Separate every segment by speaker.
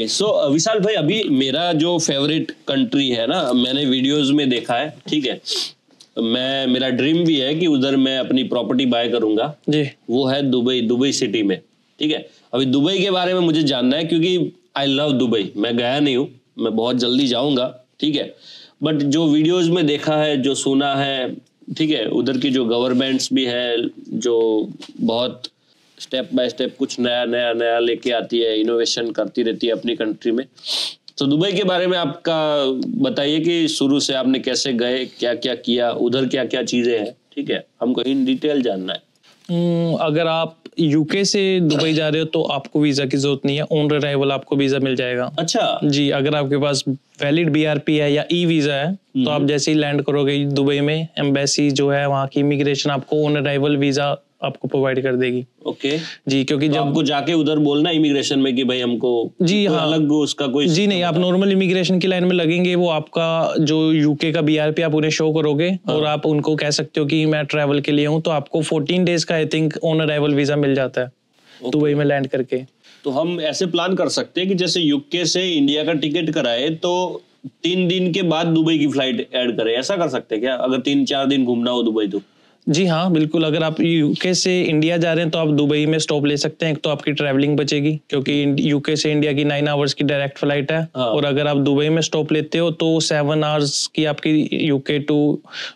Speaker 1: विशाल भाई, अभी मेरा जो फेवरेट कंट्री है ना, मैंने वीडियोस में देखा है, ठीक है, मेरा ड्रीम भी है कि उधर मैं अपनी प्रॉपर्टी बाय करूंगा जी। वो है दुबई, दुबई सिटी में, ठीक है। अभी दुबई के बारे में मुझे जानना है क्योंकि आई लव दुबई। मैं गया नहीं हूँ, मैं बहुत जल्दी जाऊंगा, ठीक है। बट जो वीडियोज में देखा है, जो सुना है, ठीक है, उधर की जो गवर्नमेंट्स भी है, जो बहुत स्टेप बाय स्टेप कुछ नया नया नया लेके आती है, इनोवेशन करती रहती है अपनी कंट्री में। तो दुबई के बारे में आपका बताइए कि शुरू से आपने कैसे गए, क्या क्या किया, उधर क्या क्या चीजें हैं, ठीक है, हमको इन डिटेल जानना है।
Speaker 2: अगर आप यूके से दुबई जा रहे हो तो आपको वीजा की जरूरत नहीं है, ऑन अराइवल आपको वीजा मिल जाएगा।
Speaker 1: अच्छा
Speaker 2: जी, अगर आपके पास वैलिड बीआरपी है या ई वीजा है तो आप जैसे ही लैंड करोगे दुबई में, एम्बेसी जो है वहाँ की इमिग्रेशन आपको ऑन अराइवल वीजा आपको प्रोवाइड कर देगी।
Speaker 1: ओके
Speaker 2: जी, क्योंकि जब
Speaker 1: आपको जाके उधर बोलना इमिग्रेशन में कि भाई हमको
Speaker 2: जी हाँ
Speaker 1: अलग उसका कोई
Speaker 2: जी नहीं, आप नॉर्मल इमिग्रेशन की लाइन में लगेंगे, वो आपका जो यूके का बीआरपी आप उन्हें शो करोगे और आप उनको कह सकते हो कि मैं ट्रैवल के लिए हूँ, तो आपको 14 डेज का I think on arrival visa मिल जाता है दुबई में लैंड करके।
Speaker 1: तो हम ऐसे प्लान कर सकते हैं कि जैसे यूके से इंडिया का टिकट कराए तो 3 दिन के बाद दुबई की फ्लाइट ऐड करें, ऐसा कर सकते हैं क्या, अगर 3-4 दिन घूमना हो दुबई तो?
Speaker 2: जी हाँ बिल्कुल, अगर आप यूके से इंडिया जा रहे हैं तो आप दुबई में स्टॉप ले सकते हैं, तो आपकी ट्रैवलिंग बचेगी क्योंकि यूके से इंडिया की 9 आवर्स की डायरेक्ट फ्लाइट है। और अगर आप दुबई में स्टॉप लेते हो तो 7 आवर्स की आपकी यूके टू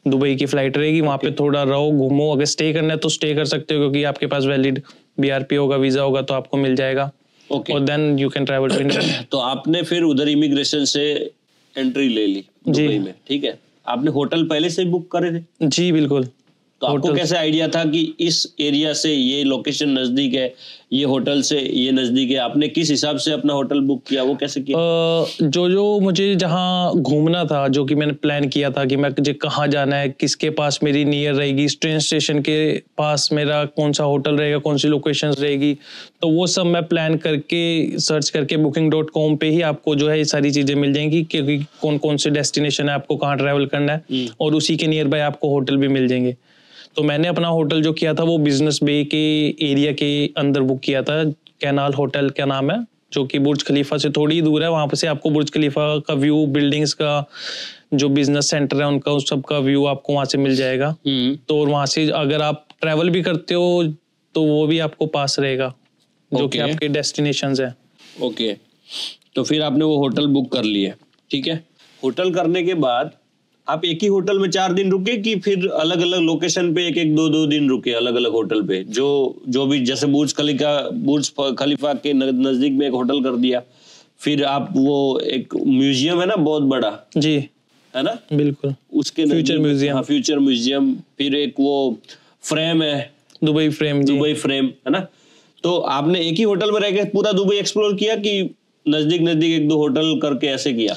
Speaker 2: दुबई की फ्लाइट रहेगी। वहाँ पे थोड़ा रहो, घूमो, अगर स्टे करना है तो स्टे कर सकते हो क्योंकि आपके पास वैलिड बीआरपी होगा, वीजा होगा तो आपको मिल जाएगा। और then you can travel to India.
Speaker 1: तो आपने फिर उधर इमिग्रेशन से एंट्री ले ली दुबई में, ठीक है। आपने होटल पहले से बुक करे थे?
Speaker 2: जी बिल्कुल।
Speaker 1: तो आपको कैसे आइडिया था कि इस एरिया से ये लोकेशन नजदीक है, ये होटल से ये नजदीक है? आपने किस हिसाब से अपना होटल बुक किया, वो कैसे किया?
Speaker 2: जो मुझे जहाँ घूमना था, जो कि मैंने प्लान किया था कि मैं मुझे कहाँ जाना है, किसके पास मेरी नियर रहेगी, ट्रेन स्टेशन के पास मेरा कौन सा होटल रहेगा, कौन सी लोकेशन रहेगी, तो वो सब मैं प्लान करके सर्च करके booking.com पे ही आपको जो है ये सारी चीज़ें मिल जाएंगी क्योंकि कौन कौन से डेस्टिनेशन है, आपको कहाँ ट्रैवल करना है, और उसी के नियर बाय आपको होटल भी मिल जाएंगे। तो मैंने अपना होटल जो किया था वो बिजनेस बे के एरिया के अंदर बुक किया था, कैनाल होटल क्या नाम है, जो कि बुर्ज खलीफा से थोड़ी ही दूर है। वहाँ पे से आपको बुर्ज खलीफा का व्यू, बिल्डिंग्स का जो बिजनेस सेंटर है उनका, उस सब का व्यू आपको वहाँ से मिल जाएगा। तो वहाँ से अगर आप ट्रैवल भी करते हो तो वो भी आपको पास रहेगा, जो कि आपके डेस्टिनेशंस है।
Speaker 1: ओके, तो फिर आपने वो होटल बुक कर लिया, ठीक है। होटल करने के बाद आप एक ही होटल में 4 दिन रुके कि फिर अलग अलग लोकेशन पे 1-2 दिन रुके अलग अलग होटल पे? जो भी, जैसे बुर्ज खलीफा के नजदीक में एक होटल कर दिया, फिर आप वो एक म्यूजियम है ना बहुत बड़ा,
Speaker 2: जी
Speaker 1: है ना,
Speaker 2: बिल्कुल,
Speaker 1: उसके
Speaker 2: फ्यूचर म्यूजियम।
Speaker 1: हाँ, फ्यूचर म्यूजियम। फिर एक वो फ्रेम है,
Speaker 2: दुबई फ्रेम,
Speaker 1: दुबई फ्रेम, है ना। तो आपने एक ही होटल में रह के पूरा दुबई एक्सप्लोर किया कि नजदीक नजदीक 1-2 होटल करके ऐसे किया?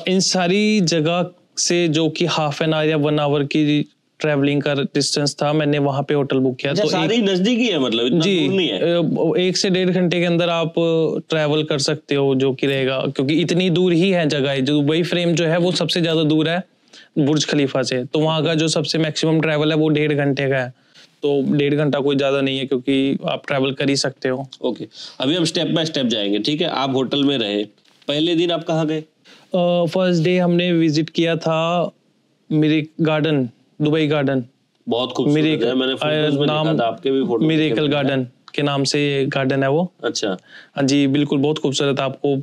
Speaker 2: इन सारी जगह से जो कि हाफ एन आवर या 1 आवर की ट्रैवलिंग का डिस्टेंस था, मैंने वहां पे होटल बुक किया। तो
Speaker 1: सारी नजदीक ही है, मतलब इतना दूर नहीं है।
Speaker 2: 1 से 1.5 घंटे के अंदर आप ट्रैवल कर सकते हो, जो कि रहेगा क्योंकि इतनी दूर ही है जगह। जो दुबई फ्रेम जो है वो सबसे ज्यादा दूर है बुर्ज खलीफा से, तो वहाँ का जो सबसे मैक्सिमम ट्रैवल है वो 1.5 घंटे का है। तो 1.5 घंटा कोई ज्यादा नहीं है क्योंकि आप ट्रैवल कर ही सकते हो।
Speaker 1: ओके, अभी हम स्टेप बाय स्टेप जाएंगे, ठीक है। आप होटल में रहे, पहले दिन आप कहाँ गए?
Speaker 2: फर्स्ट डे हमने विजिट किया था मिरेकल गार्डन, दुबई गार्डन।
Speaker 1: बहुत खूबसूरत है, मैंने फोटोज में देखा था, आपके भी फोटो।
Speaker 2: मिरेकल गार्डन के नाम से गार्डन है वो।
Speaker 1: अच्छा,
Speaker 2: हाँ जी बिल्कुल, बहुत खूबसूरत। आपको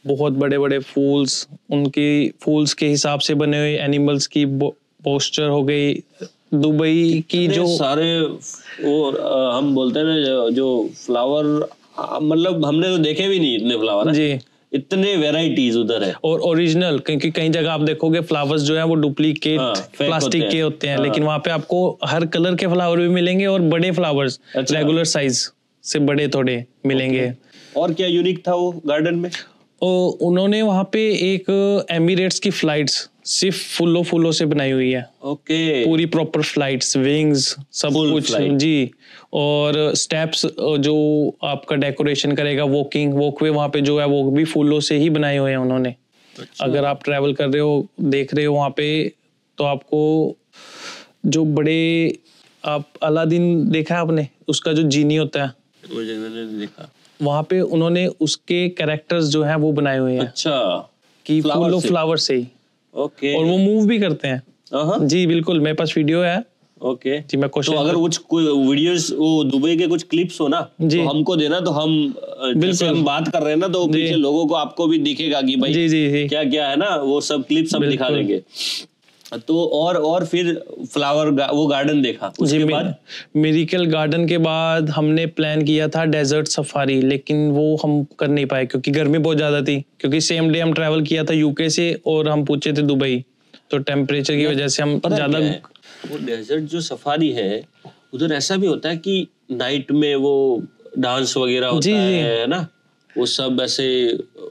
Speaker 2: बहुत बड़े बड़े फूल्स, उनके फूल्स के हिसाब से बने हुए एनिमल्स की पोस्चर हो गई, दुबई की जो
Speaker 1: सारे वो हम बोलते हैं ना जो फ्लावर, मतलब हमने तो देखे भी नहीं इतने फ्लावर
Speaker 2: जी,
Speaker 1: इतने वेराइटीज उधर है।
Speaker 2: और ओरिजिनल, क्योंकि कई जगह आप देखोगे फ्लावर्स जो है वो डुप्लीकेट प्लास्टिक के होते हैं, लेकिन वहाँ पे आपको हर कलर के फ्लावर भी मिलेंगे और बड़े फ्लावर्स रेगुलर साइज से बड़े थोड़े मिलेंगे।
Speaker 1: और क्या यूनिक था वो गार्डन में?
Speaker 2: उन्होंने वहाँ पे एक एमिरेट्स की फ्लाइट्स सिर्फ फूलों से बनाई हुई है।
Speaker 1: ओके,
Speaker 2: पूरी प्रॉपर फ्लाइट्स, विंग्स, सब कुछ जी। और स्टेप्स जो आपका डेकोरेशन करेगा, वॉकवे वहाँ पे जो है वो भी फूलों से ही बनाए हुए हैं उन्होंने। अच्छा। अगर आप ट्रैवल कर रहे हो, देख रहे हो वहाँ पे, तो आपको जो बड़े, आप अलादीन देखा है आपने, उसका जो जीनी होता है,
Speaker 1: वो मैंने देखा।
Speaker 2: वहाँ पे उन्होंने उसके कैरेक्टर्स जो हैं वो बनाए हुए हैं।
Speaker 1: अच्छा,
Speaker 2: कि फुल ऑफ फ्लावर से ही।
Speaker 1: ओके।
Speaker 2: और वो मूव भी करते हैं। जी बिल्कुल, मेरे पास वीडियो है।
Speaker 1: ओके
Speaker 2: जी, मैं
Speaker 1: तो अगर कुछ वीडियोस वो दुबई के कुछ क्लिप्स हो ना तो हमको देना, तो हम जैसे हम बात कर रहे हैं ना तो पीछे लोगों को आपको भी दिखेगा कि भाई जी क्या क्या है ना, वो सब क्लिप्स हम दिखा देंगे। तो और फिर फ्लावर वो गार्डन देखा, उसके बाद
Speaker 2: मिरेकल गार्डन के बाद हमने प्लान किया था डेजर्ट सफारी, लेकिन वो हम कर नहीं पाए क्योंकि गर्मी बहुत ज्यादा थी। क्योंकि सेम डे हम ट्रैवल किया था यूके से और हम पूछे थे दुबई, तो टेम्परेचर की वजह से हम ज्यादा।
Speaker 1: वो डेजर्ट जो सफारी है उधर ऐसा भी होता है कि नाइट में वो डांस वगैरह होता है ना, वो सब ऐसे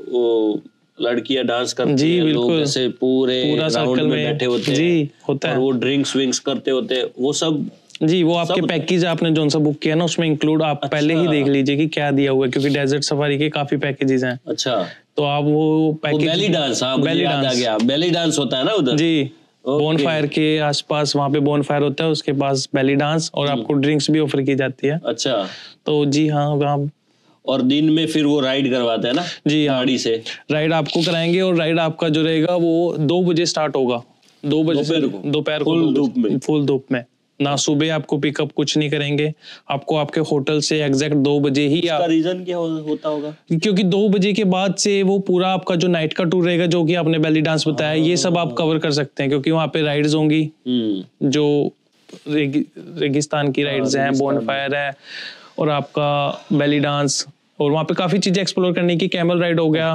Speaker 1: वो लड़कियां डांस करती हैं, लोग ऐसे पूरा राउंड में बैठे होते हैं
Speaker 2: जी, होता है।
Speaker 1: और वो ड्रिंक्स विंक्स करते होते हैं, वो सब
Speaker 2: जी वो आपके पैकेज आपने जो सा बुक किया ना उसमें इंक्लूड, आप पहले ही देख लीजिए कि क्या दिया हुआ है, क्योंकि डेजर्ट सफारी के काफी पैकेजेस हैं।
Speaker 1: अच्छा,
Speaker 2: तो आप वो पैकेज
Speaker 1: बेली डांस, हाँ मुझे याद आ गया, बेली डांस होता है ना उधर। जी,
Speaker 2: बोन फायर के आसपास वहाँ पे बोन फायर होता है, उसके पास बेली डांस, और आपको ड्रिंक्स भी ऑफर की जाती है।
Speaker 1: अच्छा,
Speaker 2: तो जी हाँ वहाँ।
Speaker 1: और दिन में फिर वो राइड करवाते हैं ना
Speaker 2: जी
Speaker 1: गाड़ी से,
Speaker 2: राइड आपको कराएंगे। और राइड आपका जो रहेगा वो 2 बजे स्टार्ट होगा, 2 बजे दोपहर को, फुल धूप में ना। सुबह आपको पिकअप कुछ नहीं करेंगे, आपको आपके होटल से एग्जैक्ट 2 बजे ही।
Speaker 1: उसका रीजन क्या होता होगा?
Speaker 2: क्योंकि 2 बजे के बाद से वो पूरा आपका जो नाइट का टूर रहेगा, जो कि आपने बेली डांस बताया, ये सब आप कवर कर सकते हैं, क्योंकि वहाँ पे राइड्स होंगी जो रेगिस्तान की राइड्स हैं, बोन फायर है और आपका बेली डांस, और वहाँ पे काफी चीजें एक्सप्लोर करने की, कैमल राइड हो गया।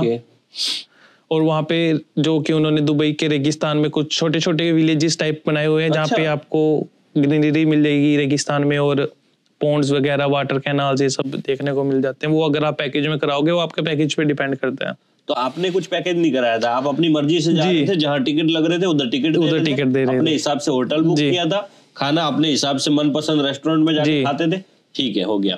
Speaker 2: और वहाँ पे जो कि उन्होंने दुबई के रेगिस्तान में कुछ छोटे छोटे विलेजेस टाइप बनाए हुए हैं, जहाँ पे आपको ग्रीनरी मिल जाएगी रेगिस्तान में, और पॉन्ड्स वगैरह, वाटर कैनाल्स, ये सब देखने को मिल जाते हैं। वो अगर आप पैकेज में कराओगे, वो आपके पैकेज पे डिपेंड करता है।
Speaker 1: तो आपने कुछ पैकेज नहीं कराया था, आप अपनी मर्जी से जा रहे थे, जहाँ टिकट लग रहे थे उधर टिकट दे रहे थे, अपने हिसाब से होटल बुक किया था, खाना अपने हिसाब से मनपसंद रेस्टोरेंट में जाके खाते थे, ठीक है, हो गया।